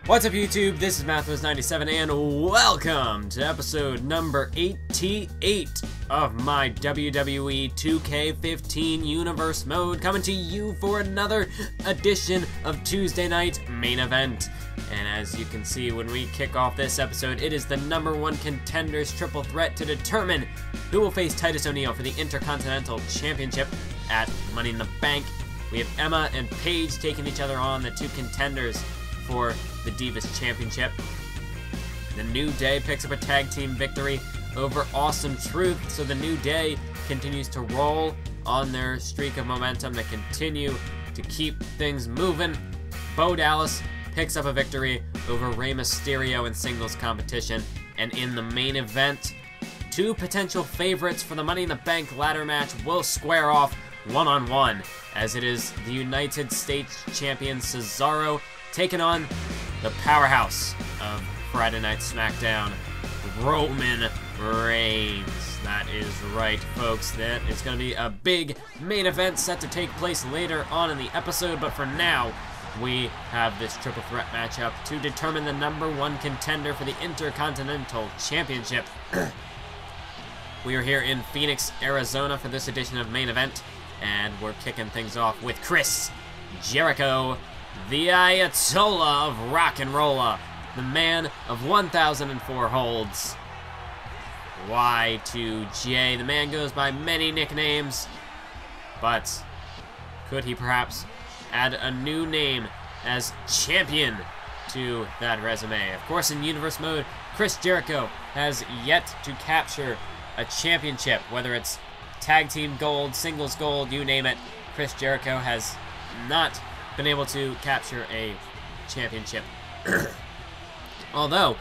What's up, YouTube? This is Mathos97 and welcome to episode number 88 of my WWE 2K15 Universe Mode, coming to you for another edition of Tuesday Night Main Event. And as you can see, when we kick off this episode, it is the #1 contenders triple threat to determine who will face Titus O'Neil for the Intercontinental Championship at Money in the Bank. We have Emma and Paige taking each other on, the two contenders for the Divas Championship. The New Day picks up a tag team victory over Awesome Truth, so the New Day continues to roll on their streak of momentum. They continue to keep things moving. Bo Dallas picks up a victory over Rey Mysterio in singles competition. And in the main event, two potential favorites for the Money in the Bank ladder match will square off one-on-one, as it is the United States champion Cesaro taking on the powerhouse of Friday Night SmackDown, Roman Reigns. That is right, folks. That is going to be a big main event set to take place later on in the episode, but for now, we have this triple threat matchup to determine the #1 contender for the Intercontinental Championship. We are here in Phoenix, Arizona for this edition of Main Event, and we're kicking things off with Chris Jericho, the Ayatollah of Rock and Rolla, the man of 1,004 holds. Y2J, the man goes by many nicknames, but could he perhaps add a new name as champion to that resume? Of course, in Universe Mode, Chris Jericho has yet to capture a championship, whether it's tag team gold, singles gold, you name it. Chris Jericho has not been able to capture a championship. Although,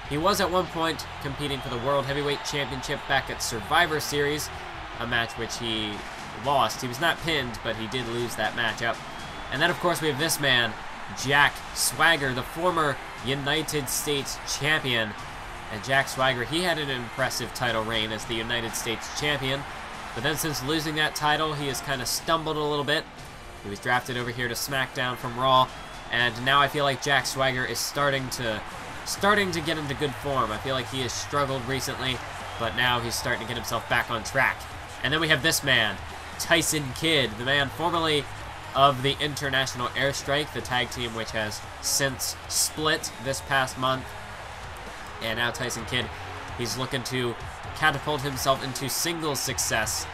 he was at one point competing for the World Heavyweight Championship back at Survivor Series, a match which he lost. He was not pinned, but he did lose that matchup. And then, of course, we have this man, Jack Swagger, the former United States champion. And Jack Swagger, he had an impressive title reign as the United States champion. But then since losing that title, he has kind of stumbled a little bit. He was drafted over here to SmackDown from Raw, and now I feel like Jack Swagger is starting to get into good form. I feel like he has struggled recently, but now he's starting to get himself back on track. And then we have this man, Tyson Kidd, the man formerly of the International Airstrike, the tag team which has since split this past month. And now Tyson Kidd, he's looking to catapult himself into singles success.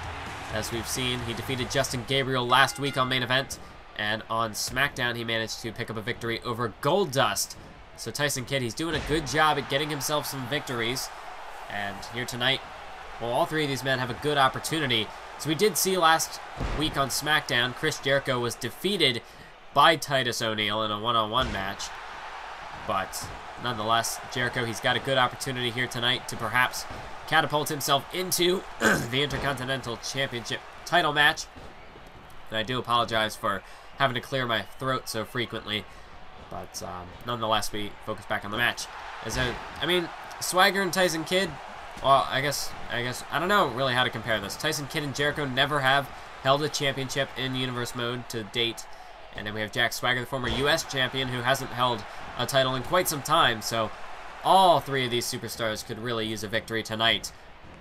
As we've seen, he defeated Justin Gabriel last week on Main Event, and on SmackDown he managed to pick up a victory over Goldust. So Tyson Kidd, he's doing a good job at getting himself some victories. And here tonight, well, all three of these men have a good opportunity. So we did see last week on SmackDown, Chris Jericho was defeated by Titus O'Neil in a one-on-one match. But nonetheless, Jericho, he's got a good opportunity here tonight to perhaps catapult himself into the Intercontinental Championship title match. And I do apologize for having to clear my throat so frequently, but nonetheless, we focus back on the match. I mean, Swagger and Tyson Kidd, well, I guess I don't know really how to compare this. Tyson Kidd and Jericho never have held a championship in Universe Mode to date. And then we have Jack Swagger, the former U.S. champion, who hasn't held a title in quite some time, so all three of these superstars could really use a victory tonight,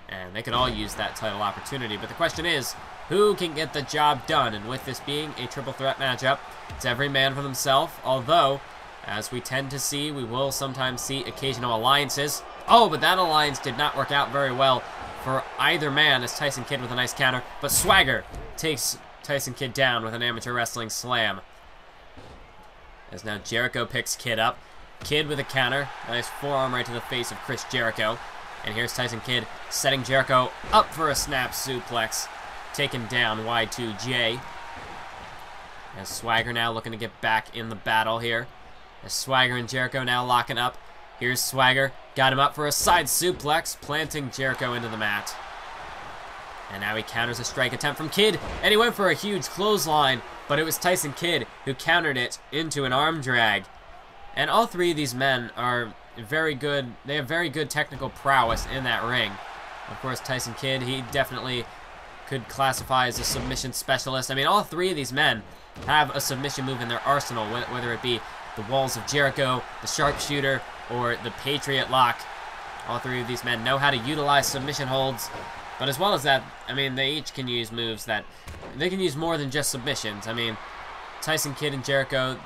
and they could all use that title opportunity. But the question is, who can get the job done? And with this being a triple threat matchup, it's every man for themselves, although, as we tend to see, we will sometimes see occasional alliances. Oh, but that alliance did not work out very well for either man, as Tyson Kidd with a nice counter, but Swagger takes Tyson Kidd down with an amateur wrestling slam. As now Jericho picks Kidd up. Kidd with a counter. Nice forearm right to the face of Chris Jericho. And here's Tyson Kidd setting Jericho up for a snap suplex. Taking down Y2J. As Swagger now looking to get back in the battle here. As Swagger and Jericho now locking up. Here's Swagger. Got him up for a side suplex, planting Jericho into the mat. And now he counters a strike attempt from Kidd. And he went for a huge clothesline. But it was Tyson Kidd who countered it into an arm drag. And all three of these men are very good. They have very good technical prowess in that ring. Of course, Tyson Kidd, he definitely could classify as a submission specialist. I mean, all three of these men have a submission move in their arsenal, whether it be the walls of Jericho, the sharpshooter, or the Patriot lock. All three of these men know how to utilize submission holds. But as well as that, I mean, they each can use moves that... They can use more than just submissions. I mean, Tyson Kidd and Jericho,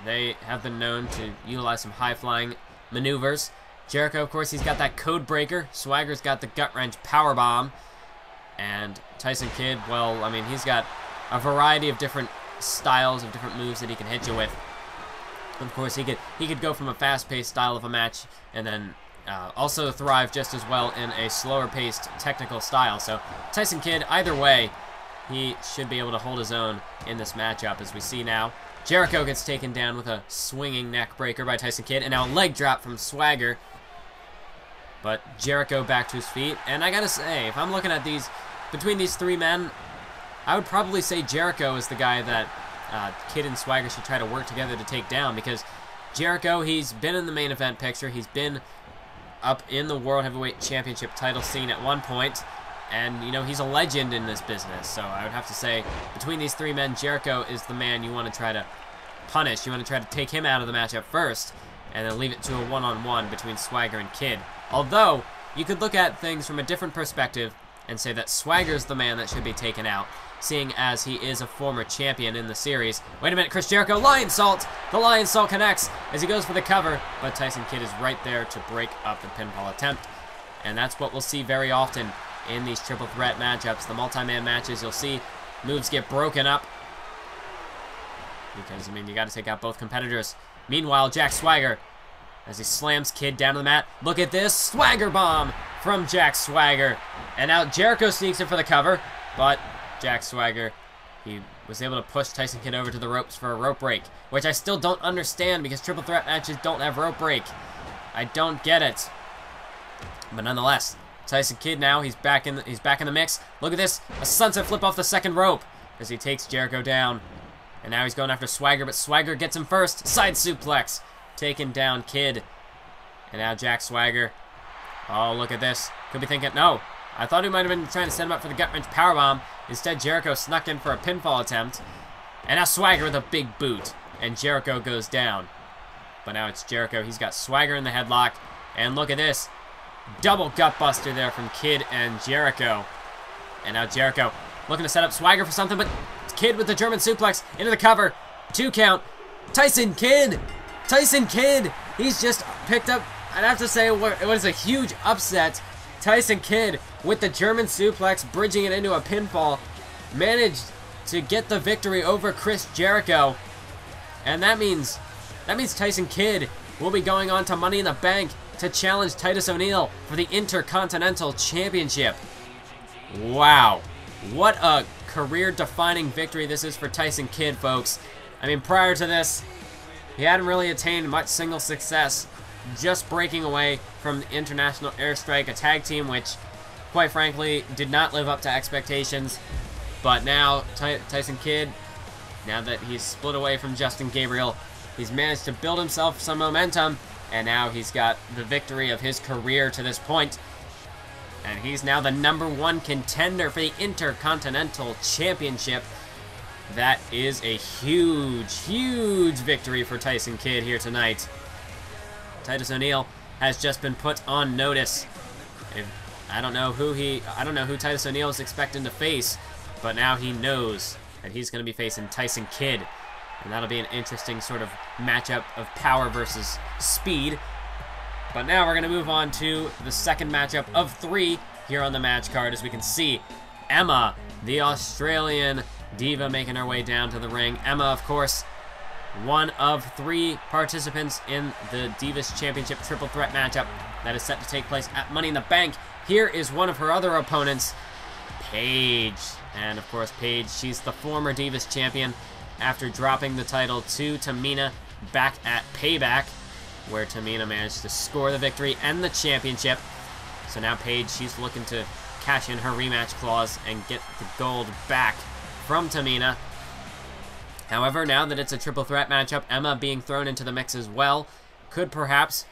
they have been known to utilize some high-flying maneuvers. Jericho, of course, he's got that code breaker. Swagger's got the gut-wrench powerbomb. And Tyson Kidd, well, I mean, he's got a variety of different styles of different moves that he can hit you with. Of course, he could go from a fast-paced style of a match and then also thrive just as well in a slower-paced technical style. So Tyson Kidd, either way, he should be able to hold his own in this matchup. As we see now, Jericho gets taken down with a swinging neck breaker by Tyson Kidd, and now a leg drop from Swagger. But Jericho back to his feet, and I gotta say, if I'm looking at these, between these three men, I would probably say Jericho is the guy that Kidd and Swagger should try to work together to take down, because Jericho, he's been in the main event picture, he's been up in the World Heavyweight Championship title scene at one point, and, you know, he's a legend in this business. So I would have to say, between these three men, Jericho is the man you want to try to punish. You want to try to take him out of the matchup first, and then leave it to a one-on-one between Swagger and Kidd. Although, you could look at things from a different perspective and say that Swagger's the man that should be taken out, seeing as he is a former champion in the series. Wait a minute, Chris Jericho, Lion Salt! The Lion Salt connects as he goes for the cover, but Tyson Kidd is right there to break up the pinfall attempt. And that's what we'll see very often in these triple threat matchups. The multi-man matches, you'll see moves get broken up, because, I mean, you got to take out both competitors. Meanwhile, Jack Swagger, as he slams Kidd down to the mat. Look at this, Swagger bomb from Jack Swagger. And now Jericho sneaks in for the cover, but Jack Swagger, he was able to push Tyson Kidd over to the ropes for a rope break, which I still don't understand, because triple threat matches don't have rope break. I don't get it. But nonetheless, Tyson Kidd now, he's back in the mix. Look at this, a sunset flip off the second rope as he takes Jericho down. And now he's going after Swagger, but Swagger gets him first. Side suplex, taking down Kidd. And now Jack Swagger. Oh, look at this. Could be thinking, no. I thought he might have been trying to set him up for the gut-wrench powerbomb. Instead, Jericho snuck in for a pinfall attempt. And now Swagger with a big boot. And Jericho goes down. But now it's Jericho. He's got Swagger in the headlock. And look at this. Double gutbuster there from Kidd and Jericho. And now Jericho looking to set up Swagger for something, but Kidd with the German suplex into the cover. 2 count. Tyson Kidd! Tyson Kidd! He's just picked up, I'd have to say, what is a huge upset. Tyson Kidd with the German suplex, bridging it into a pinfall, managed to get the victory over Chris Jericho. And that means Tyson Kidd will be going on to Money in the Bank to challenge Titus O'Neil for the Intercontinental Championship. Wow. What a career-defining victory this is for Tyson Kidd, folks. I mean, prior to this, he hadn't really attained much single success, just breaking away from the International Airstrike, a tag team which, quite frankly, did not live up to expectations. But now, Tyson Kidd, now that he's split away from Justin Gabriel, he's managed to build himself some momentum, and now he's got the victory of his career to this point. And he's now the #1 contender for the Intercontinental Championship. That is a huge, huge victory for Tyson Kidd here tonight. Titus O'Neil has just been put on notice. I don't know who Titus O'Neil is expecting to face, but now he knows that he's going to be facing Tyson Kidd. And that'll be an interesting sort of matchup of power versus speed. But now we're going to move on to the second matchup of 3 here on the match card. As we can see, Emma, the Australian diva, making her way down to the ring. Emma, of course, one of 3 participants in the Divas Championship triple threat matchup that is set to take place at Money in the Bank. Here is one of her other opponents, Paige. And of course, Paige, she's the former Divas champion after dropping the title to Tamina back at Payback, where Tamina managed to score the victory and the championship. So now Paige, she's looking to cash in her rematch clause and get the gold back from Tamina. However, now that it's a triple threat matchup, Emma being thrown into the mix as well could perhaps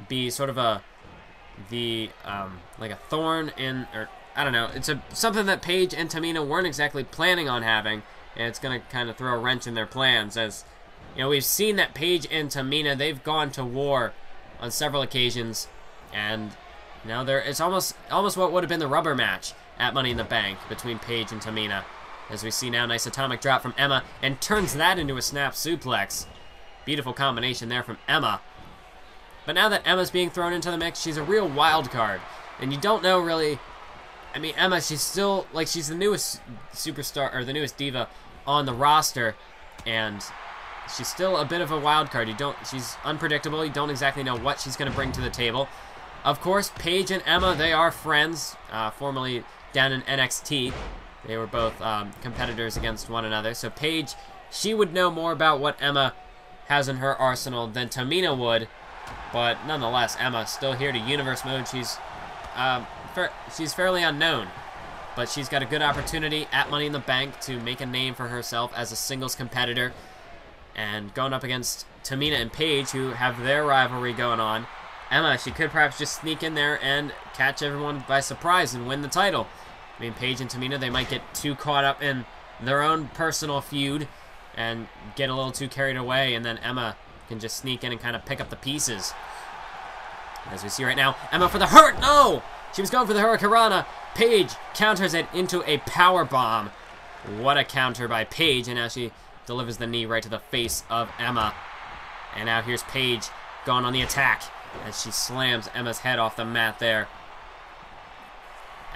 be sort of like a thorn in, or I don't know, it's something that Paige and Tamina weren't exactly planning on having, and it's going to kind of throw a wrench in their plans, as You know, we've seen that Paige and Tamina, they've gone to war on several occasions, and now it's almost what would have been the rubber match at Money in the Bank between Paige and Tamina. As we see now, nice atomic drop from Emma, and turns that into a snap suplex. Beautiful combination there from Emma. But now that Emma's being thrown into the mix, she's a real wild card. And you don't know really... I mean, Emma, she's still... like, she's the newest superstar, or the newest diva on the roster. And she's still a bit of a wild card. She's unpredictable. You don't exactly know what she's going to bring to the table. Of course, Paige and Emma, they are friends. Formerly down in NXT. They were both competitors against one another. So Paige, she would know more about what Emma has in her arsenal than Tamina would. But nonetheless, Emma still here to Universe Mode. She's fairly unknown. But she's got a good opportunity at Money in the Bank to make a name for herself as a singles competitor. And going up against Tamina and Paige, who have their rivalry going on, Emma, she could perhaps just sneak in there and catch everyone by surprise and win the title. I mean, Paige and Tamina, they might get too caught up in their own personal feud and get a little too carried away, and then Emma can just sneak in and kind of pick up the pieces. As we see right now, Emma for the hurt. No! She was going for the Hurricanrana. Paige counters it into a power bomb. What a counter by Paige, and now she delivers the knee right to the face of Emma. And now here's Paige going on the attack as she slams Emma's head off the mat there.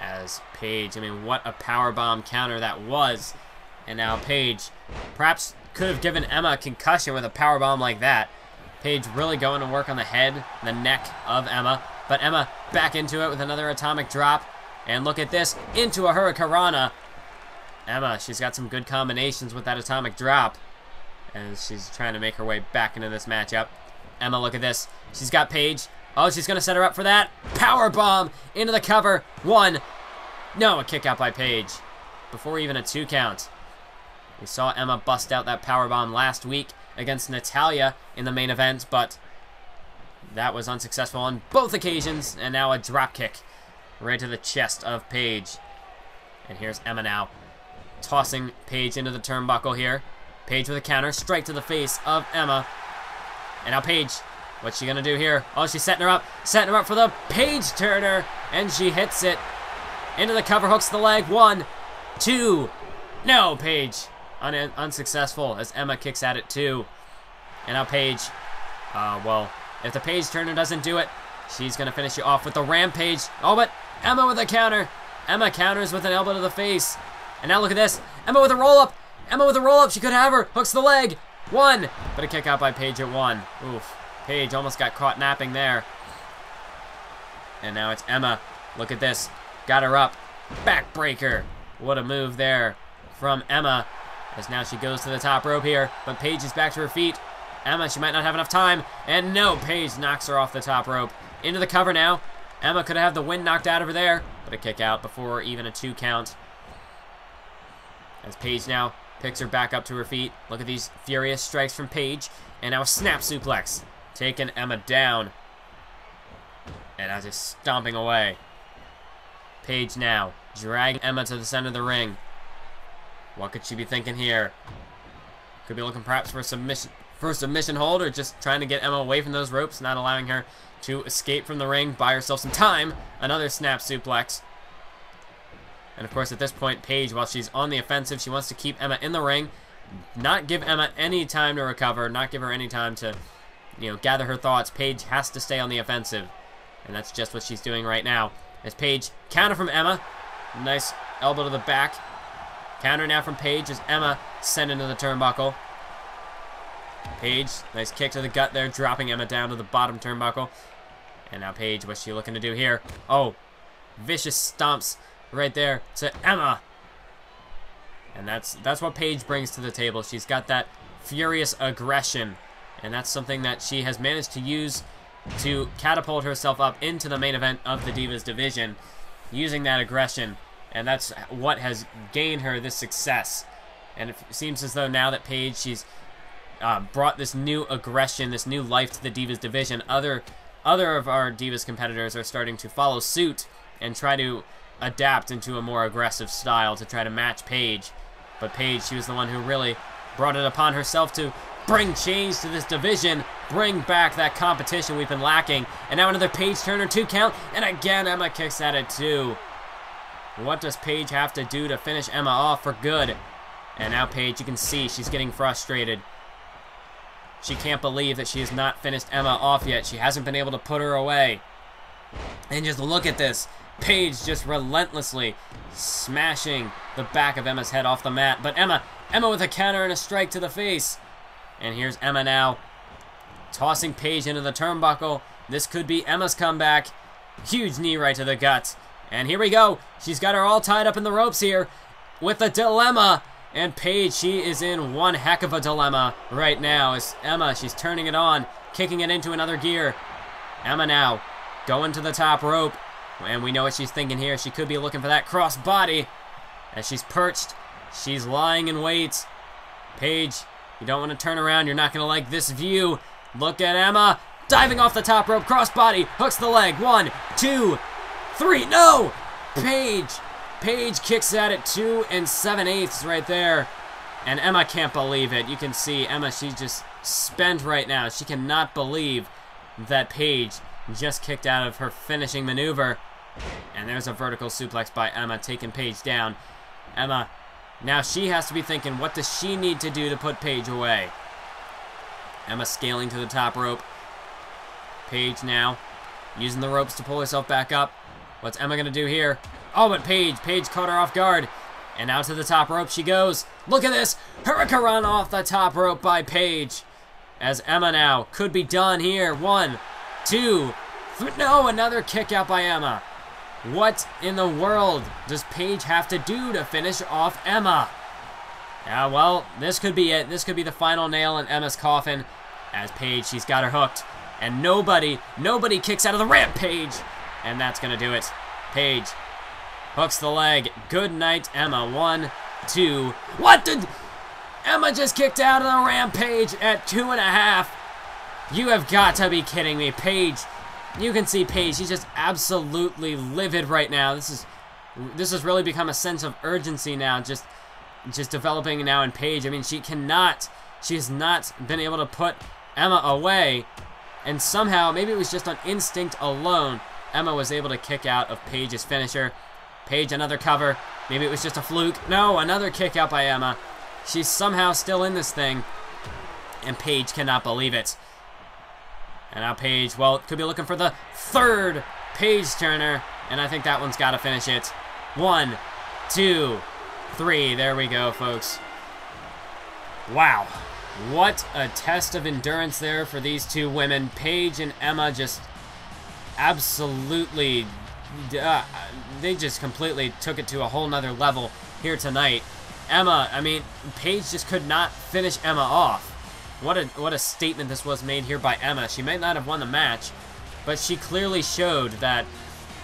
As Paige, I mean, what a powerbomb counter that was. And now Paige perhaps could have given Emma a concussion with a powerbomb like that. Paige really going to work on the head, the neck of Emma. But Emma back into it with another atomic drop. And look at this, into a Hurricanrana. Emma, she's got some good combinations with that atomic drop. And she's trying to make her way back into this matchup. Emma, look at this. She's got Paige. Oh, she's going to set her up for that. Powerbomb into the cover. One. No, a kick out by Paige. Before even a 2 count. We saw Emma bust out that powerbomb last week against Natalya in the main event, but that was unsuccessful on both occasions. And now a drop kick right to the chest of Paige. And here's Emma now, tossing Paige into the turnbuckle here. Paige with a counter, straight to the face of Emma. And now Paige, what's she gonna do here? Oh, she's setting her up for the Paige turner, and she hits it into the cover, hooks the leg. 1, 2, no, Paige unsuccessful as Emma kicks at it too. And now Paige, well, if the Paige turner doesn't do it, she's gonna finish you off with the Rampage. Oh, but Emma with a counter. Emma counters with an elbow to the face. And now look at this, Emma with a roll-up. Emma with a roll-up, she could have her, hooks the leg. 1, but a kick out by Paige at 1. Oof, Paige almost got caught napping there. And now it's Emma. Look at this, got her up. Backbreaker. What a move there from Emma. As now she goes to the top rope here, but Paige is back to her feet. Emma, she might not have enough time. And no, Paige knocks her off the top rope. Into the cover now. Emma could have the wind knocked out of her there, but a kick out before even a 2 count. As Paige now picks her back up to her feet. Look at these furious strikes from Paige. And now a snap suplex, taking Emma down. And now just stomping away. Paige now dragging Emma to the center of the ring. What could she be thinking here? Could be looking perhaps for a submission hold, or just trying to get Emma away from those ropes, not allowing her to escape from the ring, buy herself some time. Another snap suplex. And of course, at this point, Paige, while she's on the offensive, she wants to keep Emma in the ring, not give Emma any time to recover, not give her any time to, gather her thoughts. Paige has to stay on the offensive, and that's just what she's doing right now. As Paige, counter from Emma, nice elbow to the back. Counter now from Paige as Emma sent into the turnbuckle. Paige, nice kick to the gut there, dropping Emma down to the bottom turnbuckle. And now Paige, what's she looking to do here? Oh, vicious stomps right there to Emma. And that's what Paige brings to the table. She's got that furious aggression, and that's something that she has managed to use to catapult herself up into the main event of the Divas division, using that aggression, and that's what has gained her this success. And it seems as though now that Paige, she's brought this new aggression, this new life to the Divas division, other of our Divas competitors are starting to follow suit and try to adapt into a more aggressive style to try to match Paige. But Paige, she was the one who really brought it upon herself to bring change to this division, bring back that competition we've been lacking. And now another Paige Turner 2 count, and again Emma kicks at it too. What does Paige have to do to finish Emma off for good? And now Paige, you can see she's getting frustrated. She can't believe that she has not finished Emma off yet. She hasn't been able to put her away. And just look at this. Paige just relentlessly smashing the back of Emma's head off the mat. But Emma with a counter and a strike to the face. And here's Emma now, tossing Paige into the turnbuckle. This could be Emma's comeback. Huge knee right to the gut. And here we go. She's got her all tied up in the ropes here with the dilemma. And Paige, she is in one heck of a dilemma right now. As Emma, she's turning it on, kicking it into another gear. Emma now going to the top rope. And we know what she's thinking here. She could be looking for that cross body. As she's perched, she's lying in wait. Paige, you don't want to turn around. You're not going to like this view. Look at Emma diving off the top rope. Cross body, hooks the leg. 1, 2, 3. No! Paige kicks at it 2 7/8 right there. And Emma can't believe it. You can see Emma, she's just spent right now. She cannot believe that Paige just kicked out of her finishing maneuver. And there's a vertical suplex by Emma, taking Paige down. Emma, now she has to be thinking, what does she need to do to put Paige away? Emma scaling to the top rope. Paige now using the ropes to pull herself back up. What's Emma going to do here? Oh, but Paige caught her off guard. And now to the top rope she goes. Look at this. Hurricanrana off the top rope by Paige. As Emma now could be done here. 1, 2, 3. No, another kick out by Emma. What in the world does Paige have to do to finish off Emma? Well, this could be it. This could be the final nail in Emma's coffin. As Paige, she's got her hooked. And nobody kicks out of the rampage. And that's going to do it. Paige hooks the leg. Good night, Emma. 1, 2. What did... Emma just kicked out of the rampage at 2.5. You have got to be kidding me. Paige, you can see Paige. She's just absolutely livid right now. This has really become a sense of urgency now. Just developing now in Paige. I mean, she has not been able to put Emma away. And somehow, maybe it was just on instinct alone, Emma was able to kick out of Paige's finisher. Paige, another cover. Maybe it was just a fluke. No, another kick out by Emma. She's somehow still in this thing. And Paige cannot believe it. And now Paige, well, could be looking for the third Paige Turner. And I think that one's got to finish it. 1, 2, 3. There we go, folks. Wow. What a test of endurance there for these two women. Paige and Emma just absolutely, they just completely took it to a whole nother level here tonight. Emma, I mean, Paige just could not finish Emma off. What a statement this was made here by Emma. She may not have won the match, but she clearly showed that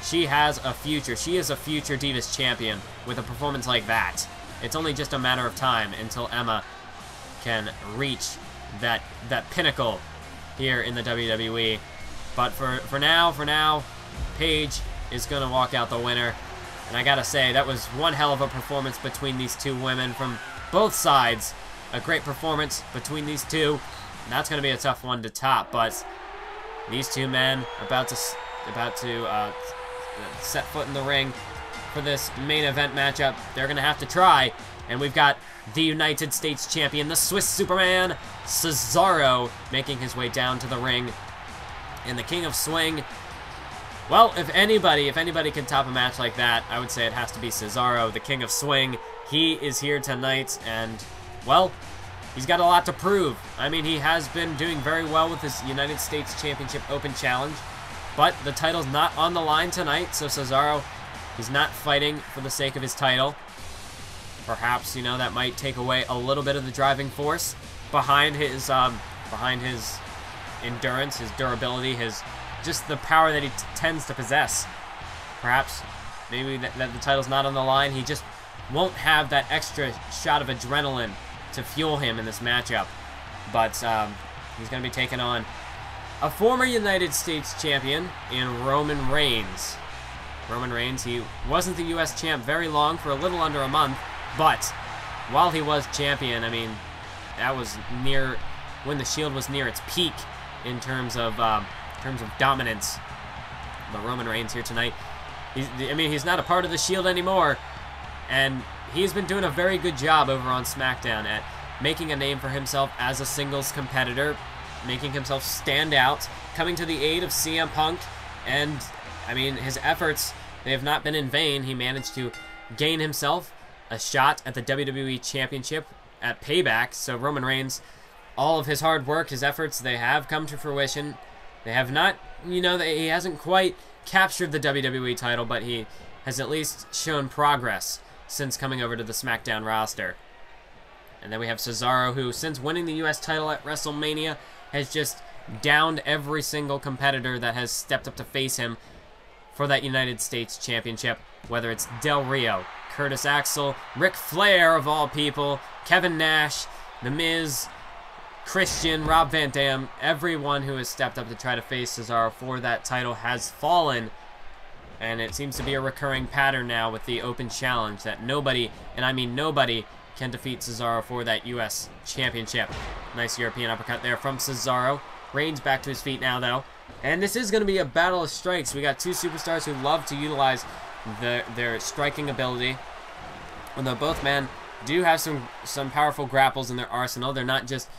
she has a future. She is a future Divas champion with a performance like that. It's only just a matter of time until Emma can reach that pinnacle here in the WWE. But for now, Paige is going to walk out the winner. And I gotta say, that was one hell of a performance between these two women from both sides. A great performance between these two. And that's going to be a tough one to top. But these two men about to set foot in the ring for this main event matchup. They're going to have to try. And we've got the United States champion, the Swiss Superman, Cesaro, making his way down to the ring. And the King of Swing, well, if anybody can top a match like that, I would say it has to be Cesaro, the King of Swing. He is here tonight, and, well, he's got a lot to prove. I mean, he has been doing very well with his United States Championship Open Challenge, but the title's not on the line tonight, so Cesaro, he's not fighting for the sake of his title. Perhaps, you know, that might take away a little bit of the driving force behind his endurance, his durability, just the power that he tends to possess. Perhaps, maybe that the title's not on the line. He just won't have that extra shot of adrenaline to fuel him in this matchup. But he's going to be taking on a former United States champion in Roman Reigns. Roman Reigns, he wasn't the U.S. champ very long, for a little under a month. But while he was champion, I mean, that was near when the Shield was near its peak in terms of dominance. But Roman Reigns here tonight, he's not a part of the Shield anymore, and he's been doing a very good job over on SmackDown at making a name for himself as a singles competitor, making himself stand out, coming to the aid of CM Punk, and I mean, his efforts, they have not been in vain. He managed to gain himself a shot at the WWE Championship at Payback. So Roman Reigns, all of his hard work, his efforts, they have come to fruition. They have not, he hasn't quite captured the WWE title, but he has at least shown progress since coming over to the SmackDown roster. And then we have Cesaro, who, since winning the U.S. title at WrestleMania, has just downed every single competitor that has stepped up to face him for that United States Championship, whether it's Del Rio, Curtis Axel, Ric Flair of all people, Kevin Nash, The Miz, Christian, Rob Van Dam. Everyone who has stepped up to try to face Cesaro for that title has fallen, and it seems to be a recurring pattern now with the open challenge that nobody, and I mean nobody, can defeat Cesaro for that U.S. Championship. Nice European uppercut there from Cesaro. Reigns back to his feet now, though. And this is going to be a battle of strikes. We got two superstars who love to utilize their striking ability. Although both men do have some powerful grapples in their arsenal. They're not just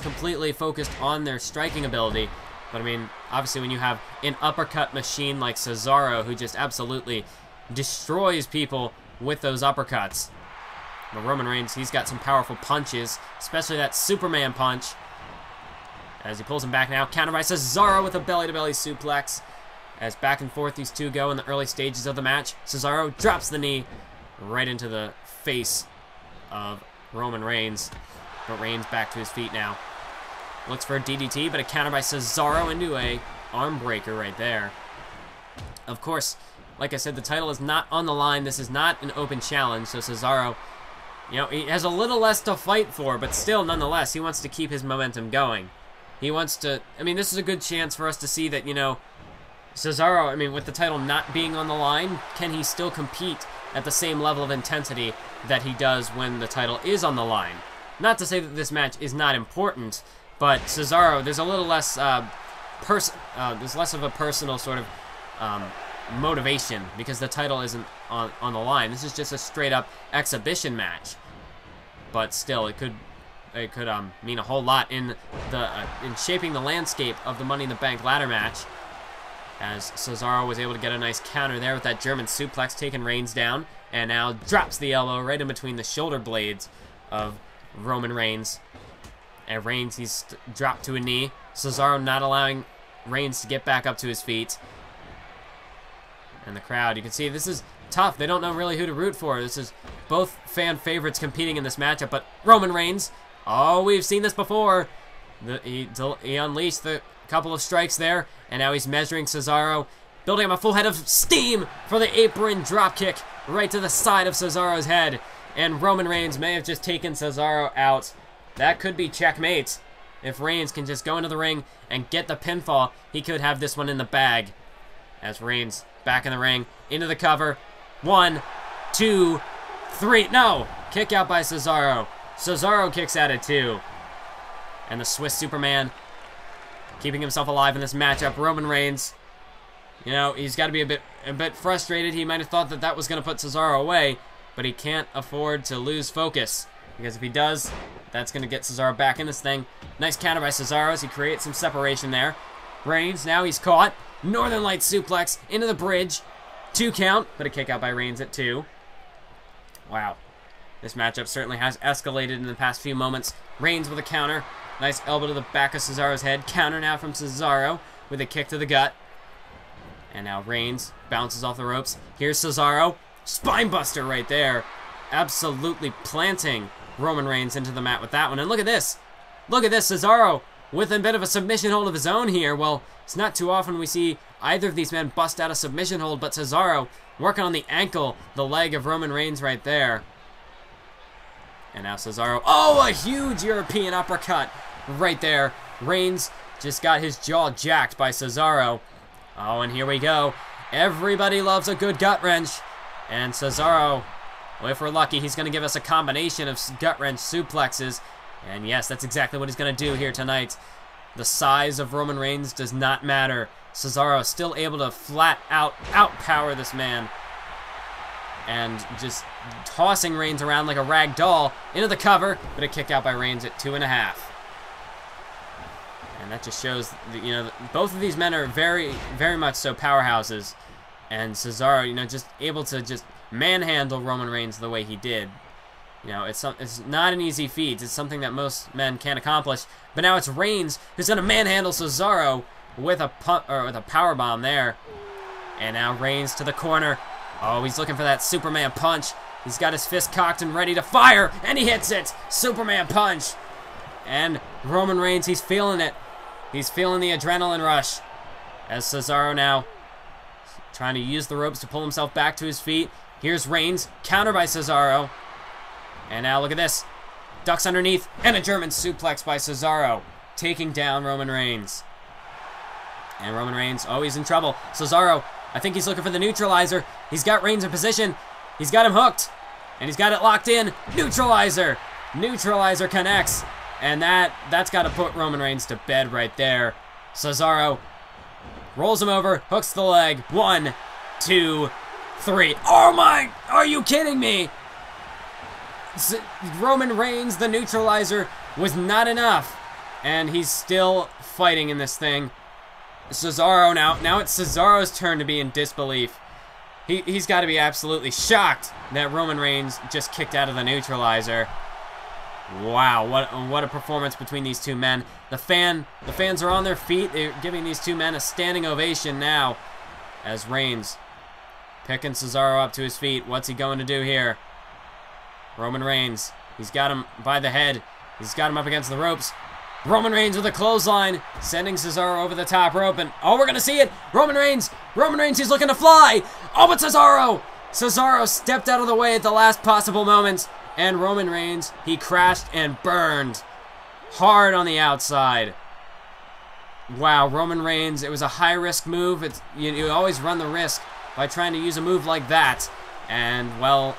completely focused on their striking ability. But I mean, obviously when you have an uppercut machine like Cesaro, who just absolutely destroys people with those uppercuts. But Roman Reigns, he's got some powerful punches, especially that Superman punch. As he pulls him back now, counter by Cesaro with a belly-to-belly suplex. As back and forth these two go in the early stages of the match, Cesaro drops the knee right into the face of Roman Reigns. But Reigns back to his feet now. Looks for a DDT, but a counter by Cesaro into a arm breaker right there. Of course, like I said, the title is not on the line. This is not an open challenge, so Cesaro, he has a little less to fight for, but still, nonetheless, he wants to keep his momentum going. He wants to, this is a good chance for us to see that, Cesaro, with the title not being on the line, can he still compete at the same level of intensity that he does when the title is on the line? Not to say that this match is not important, but Cesaro, there's a little less, there's less of a personal sort of motivation because the title isn't on the line. This is just a straight-up exhibition match. But still, it could mean a whole lot in shaping the landscape of the Money in the Bank ladder match, as Cesaro was able to get a nice counter there with that German suplex, taking Reigns down, and now drops the elbow right in between the shoulder blades of Roman Reigns. And Reigns, he's dropped to a knee. Cesaro not allowing Reigns to get back up to his feet. And the crowd, you can see this is tough. They don't know really who to root for. This is both fan favorites competing in this matchup, but Roman Reigns, oh, we've seen this before. He unleashed the couple of strikes there, and now he's measuring Cesaro, building up a full head of steam for the apron dropkick right to the side of Cesaro's head. And Roman Reigns may have just taken Cesaro out. That could be checkmate. If Reigns can just go into the ring and get the pinfall, he could have this one in the bag. As Reigns back in the ring, into the cover. 1, 2, 3. No! Kick out by Cesaro. Cesaro kicks out at 2. And the Swiss Superman keeping himself alive in this matchup. Roman Reigns, he's got to be a bit frustrated. He might have thought that was going to put Cesaro away, but he can't afford to lose focus, because if he does, that's going to get Cesaro back in this thing. Nice counter by Cesaro as he creates some separation there. Reigns, now he's caught. Northern Light suplex into the bridge. 2 count, but a kick out by Reigns at 2. Wow. This matchup certainly has escalated in the past few moments. Reigns with a counter. Nice elbow to the back of Cesaro's head. Counter now from Cesaro with a kick to the gut. And now Reigns bounces off the ropes. Here's Cesaro. Spinebuster right there. Absolutely planting Roman Reigns into the mat with that one. And look at this. Look at this. Cesaro with a bit of a submission hold of his own here. Well, it's not too often we see either of these men bust out a submission hold, but Cesaro working on the ankle, the leg of Roman Reigns right there. And now Cesaro, oh, a huge European uppercut right there. Reigns just got his jaw jacked by Cesaro. Oh, and here we go. Everybody loves a good gut wrench. And Cesaro, well, if we're lucky, he's going to give us a combination of gut wrench suplexes. And yes, that's exactly what he's going to do here tonight. The size of Roman Reigns does not matter. Cesaro still able to flat out outpower this man. And just tossing Reigns around like a rag doll into the cover, but a kick out by Reigns at 2.5. And that just shows that, you know, both of these men are very, very much so powerhouses. And Cesaro, you know, just able to just manhandle Roman Reigns the way he did. You know, it's not an easy feat. It's something that most men can't accomplish. But now it's Reigns who's going to manhandle Cesaro with a power bomb there. And now Reigns to the corner. Oh, he's looking for that Superman punch. He's got his fist cocked and ready to fire, and he hits it. Superman punch. And Roman Reigns, he's feeling it. He's feeling the adrenaline rush. As Cesaro now trying to use the ropes to pull himself back to his feet. Here's Reigns, counter by Cesaro. And now look at this. Ducks underneath, and a German suplex by Cesaro, taking down Roman Reigns. And Roman Reigns, oh, he's in trouble. Cesaro, I think he's looking for the neutralizer. He's got Reigns in position. He's got him hooked. And he's got it locked in. Neutralizer. Neutralizer connects. And that's got to put Roman Reigns to bed right there. Cesaro rolls him over, hooks the leg. 1, 2, 3. Oh my, are you kidding me? Roman Reigns, the neutralizer, was not enough. And he's still fighting in this thing. Cesaro now it's Cesaro's turn to be in disbelief. He's got to be absolutely shocked that Roman Reigns just kicked out of the neutralizer. Wow, what a performance between these two men. The fans are on their feet. They're giving these two men a standing ovation now. As Reigns picking Cesaro up to his feet. What's he going to do here? Roman Reigns, he's got him by the head. He's got him up against the ropes. Roman Reigns with a clothesline, sending Cesaro over the top rope, and oh, we're gonna see it. Roman Reigns, he's looking to fly. Oh, but Cesaro stepped out of the way at the last possible moment, and Roman Reigns, he crashed and burned hard on the outside. Wow, Roman Reigns, it was a high-risk move. You always run the risk by trying to use a move like that, and well,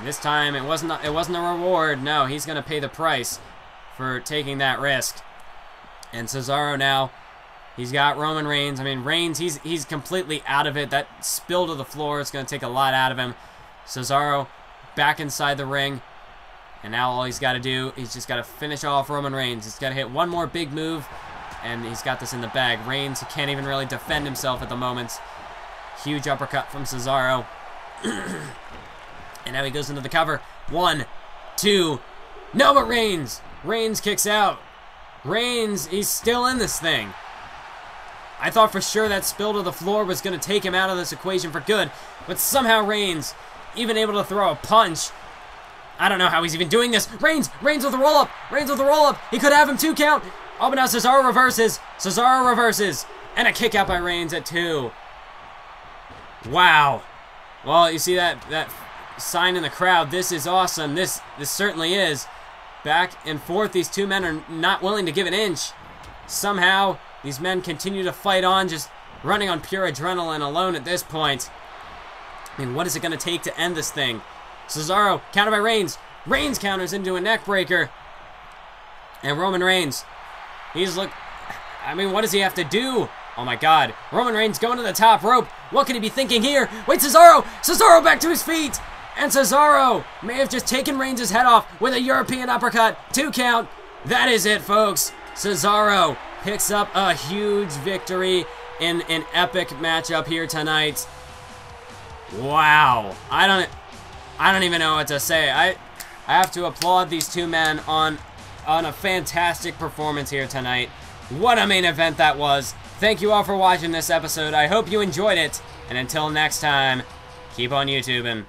this time it wasn't a reward. No, he's gonna pay the price for taking that risk. And Cesaro now, he's got Roman Reigns. I mean, Reigns, he's completely out of it. That spill to the floor, it's gonna take a lot out of him. Cesaro back inside the ring, and now all he's got to do, he's just got to finish off Roman Reigns. He's got to hit one more big move, and he's got this in the bag. Reigns, he can't even really defend himself at the moment. Huge uppercut from Cesaro. And now he goes into the cover. 1, 2. No, but Reigns kicks out. Reigns, he's still in this thing. I thought for sure that spill to the floor was going to take him out of this equation for good. But somehow Reigns, even able to throw a punch. I don't know how he's even doing this. Reigns with a roll-up. He could have him 2 count. Oh, but now Cesaro reverses. And a kick out by Reigns at 2. Wow. Well, you see that sign in the crowd. This is awesome. This certainly is. Back and forth, these two men are not willing to give an inch. Somehow, these men continue to fight on, just running on pure adrenaline alone at this point. I mean, what is it going to take to end this thing? Cesaro, countered by Reigns. Reigns counters into a neck breaker. And Roman Reigns, I mean, what does he have to do? Oh my god. Roman Reigns going to the top rope. What could he be thinking here? Wait, Cesaro back to his feet. And Cesaro may have just taken Reigns' head off with a European uppercut. 2 count. That is it, folks. Cesaro picks up a huge victory in an epic matchup here tonight. Wow. I don't even know what to say. I have to applaud these two men on a fantastic performance here tonight. What a main event that was. Thank you all for watching this episode. I hope you enjoyed it. And until next time, keep on YouTubing.